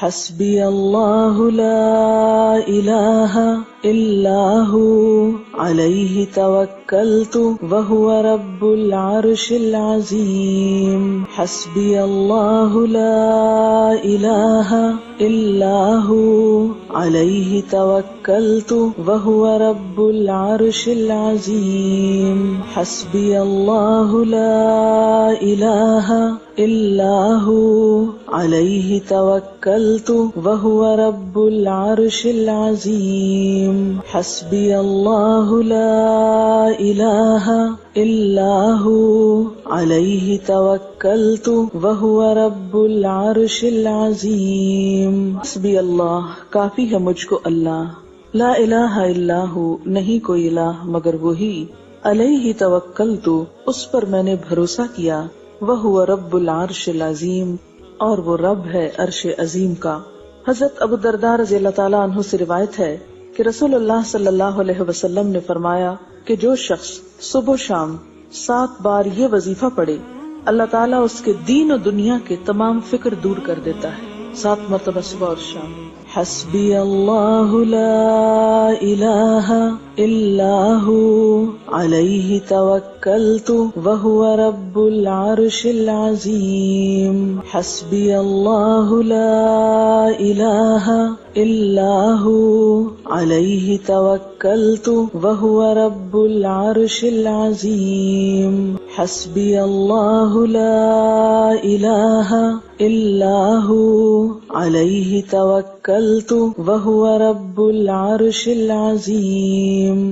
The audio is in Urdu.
حسبی اللہ لا الہ الا ہو علیہ توکلت وہو رب العرش العظیم. حسبی اللہ لا الہ الا ہو علیہ توکلت وہو رب العرش العظیم. حسبی اللہ لا الہ الا ہو علیہ توکلت وہو رب العرش العظیم. حسبی اللہ لا الہ الا ہو علیہ توکلت وہو رب العرش العظیم. حسبی اللہ، کافی ہے مجھ کو اللہ، لا الہ الا ہو، نہیں کوئی الہ مگر وہی، علیہ توکلت، اس پر میں نے بھروسہ کیا، وہو رب العرش العظیم، اور وہ رب ہے عرش عظیم کا. حضرت ابو الدرداء رضی اللہ تعالیٰ عنہ سے روایت ہے کہ رسول اللہ صلی اللہ علیہ وسلم نے فرمایا کہ جو شخص صبح و شام 7 بار یہ وظیفہ پڑھے، اللہ تعالیٰ اس کے دین و دنیا کے تمام فکر دور کر دیتا ہے. 7 مرتبہ صبح اور شام. حسبی اللہ لا الہ الا ہو علیہ توکلت وہو رب العرش العظیم. حسبی اللہ لا الہ الا ہو علیہ توکلت وہو رب العرش العظیم. حسبی اللہ لا الہ الا ہو علیہ توکلت وہو رب العرش العظیم.